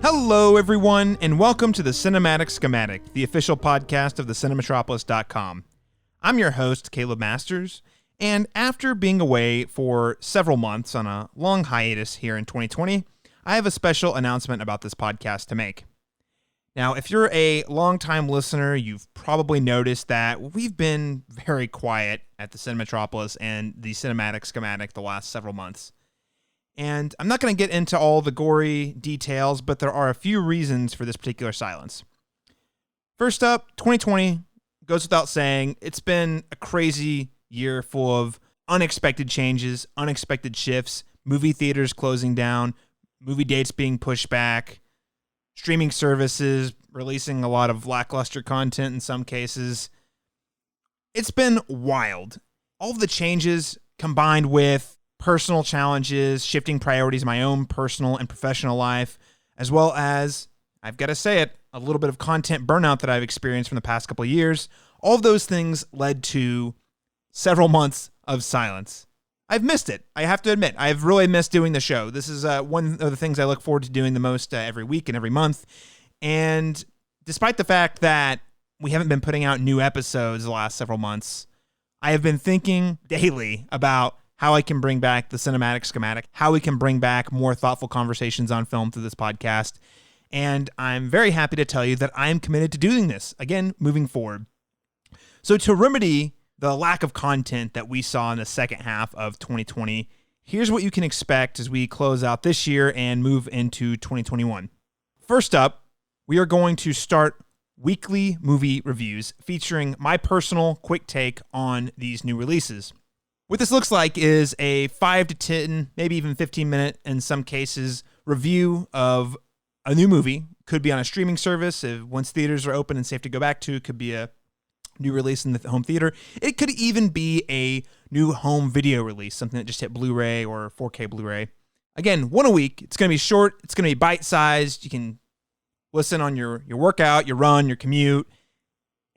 Hello, everyone, and welcome to the Cinematic Schematic, the official podcast of thecinematropolis.com. I'm your host, Caleb Masters, and after being away for several months on a long hiatus here in 2020, I have a special announcement about this podcast to make. Now, if you're a longtime listener, you've probably noticed that we've been very quiet at the Cinematropolis and the Cinematic Schematic the last several months. And I'm not going to get into all the gory details, but there are a few reasons for this particular silence. First up, 2020 goes without saying. It's been a crazy year full of unexpected changes, unexpected shifts, movie theaters closing down, movie dates being pushed back, streaming services releasing a lot of lackluster content in some cases. It's been wild. All of the changes combined with personal challenges, shifting priorities in my own personal and professional life, as well as, I've got to say it, a little bit of content burnout that I've experienced from the past couple of years. All of those things led to several months of silence. I've missed it. I have to admit, I've really missed doing the show. This is one of the things I look forward to doing the most every week and every month. And despite the fact that we haven't been putting out new episodes the last several months, I have been thinking daily about how I can bring back the Cinematic Schematic, how we can bring back more thoughtful conversations on film through this podcast. And I'm very happy to tell you that I'm committed to doing this, again, moving forward. So to remedy the lack of content that we saw in the second half of 2020, here's what you can expect as we close out this year and move into 2021. First up, we are going to start weekly movie reviews featuring my personal quick take on these new releases. What this looks like is a 5 to 10, maybe even 15-minute, in some cases, review of a new movie. Could be on a streaming service once theaters are open and safe to go back to. Could be a new release in the home theater. It could even be a new home video release, something that just hit Blu-ray or 4K Blu-ray. Again, one a week. It's going to be short. It's going to be bite-sized. You can listen on your workout, your run, your commute.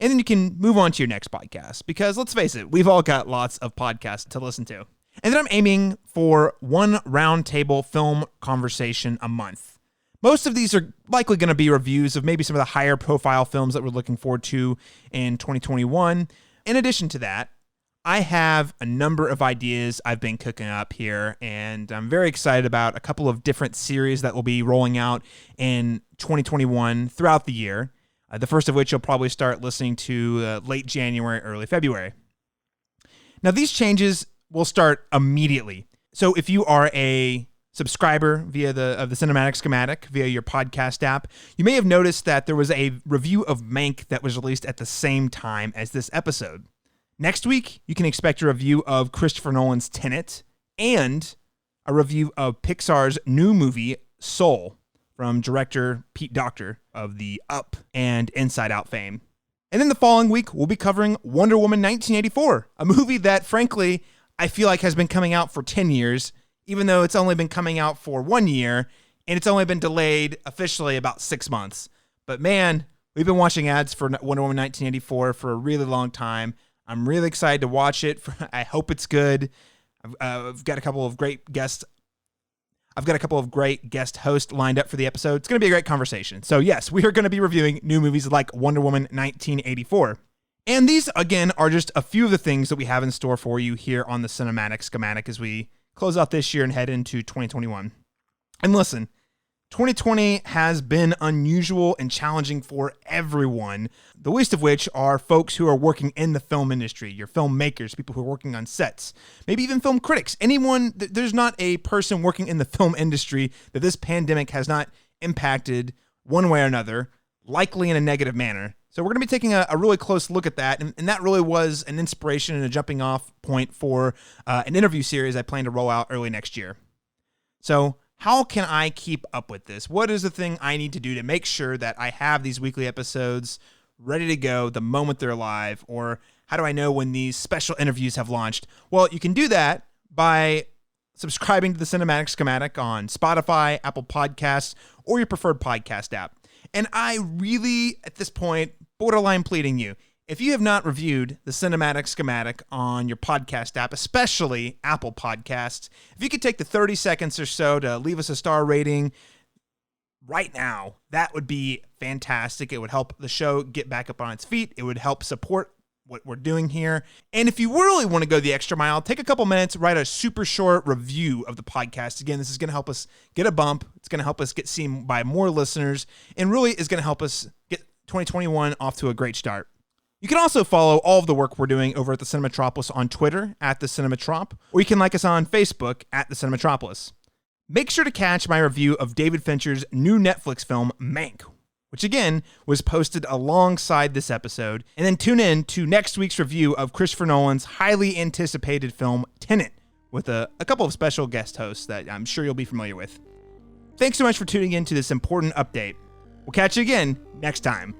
And then you can move on to your next podcast because let's face it, we've all got lots of podcasts to listen to. And then I'm aiming for one roundtable film conversation a month. Most of these are likely going to be reviews of maybe some of the higher profile films that we're looking forward to in 2021. In addition to that, I have a number of ideas I've been cooking up here, and I'm very excited about a couple of different series that will be rolling out in 2021 throughout the year. The first of which you'll probably start listening to late January, early February. Now, these changes will start immediately. So if you are a subscriber via the Cinematic Schematic, via your podcast app, you may have noticed that there was a review of Mank that was released at the same time as this episode. Next week, you can expect a review of Christopher Nolan's Tenet and a review of Pixar's new movie, Soul, from director Pete Docter of the Up and Inside Out fame. And then the following week, we'll be covering Wonder Woman 1984, a movie that, frankly, I feel like has been coming out for 10 years, even though it's only been coming out for 1 year, and it's only been delayed officially about 6 months. But man, we've been watching ads for Wonder Woman 1984 for a really long time. I'm really excited to watch it. I hope it's good. I've got a couple of great guest hosts lined up for the episode. It's going to be a great conversation. So yes, we are going to be reviewing new movies like Wonder Woman 1984. And these, again, are just a few of the things that we have in store for you here on the Cinematic Schematic as we close out this year and head into 2021. And listen, 2020 has been unusual and challenging for everyone, the least of which are folks who are working in the film industry, your filmmakers, people who are working on sets, maybe even film critics. There's not a person working in the film industry that this pandemic has not impacted one way or another, likely in a negative manner. So we're going to be taking a really close look at that, and that really was an inspiration and a jumping off point for an interview series I plan to roll out early next year. So how can I keep up with this? What is the thing I need to do to make sure that I have these weekly episodes ready to go the moment they're live? Or how do I know when these special interviews have launched? Well, you can do that by subscribing to the Cinematic Schematic on Spotify, Apple Podcasts, or your preferred podcast app. And I really, at this point, borderline pleading you, if you have not reviewed the Cinematic Schematic on your podcast app, especially Apple Podcasts, if you could take the 30 seconds or so to leave us a star rating, right now, that would be fantastic. It would help the show get back up on its feet. It would help support what we're doing here. And if you really want to go the extra mile, take a couple minutes, write a super short review of the podcast. Again, this is going to help us get a bump. It's going to help us get seen by more listeners, and really is going to help us get 2021 off to a great start. You can also follow all of the work we're doing over at the Cinemetropolis on Twitter at the Cinemetrop, or you can like us on Facebook at the Cinemetropolis. Make sure to catch my review of David Fincher's new Netflix film, Mank, which again was posted alongside this episode, and then tune in to next week's review of Christopher Nolan's highly anticipated film, Tenet, with a couple of special guest hosts that I'm sure you'll be familiar with. Thanks so much for tuning in to this important update. We'll catch you again next time.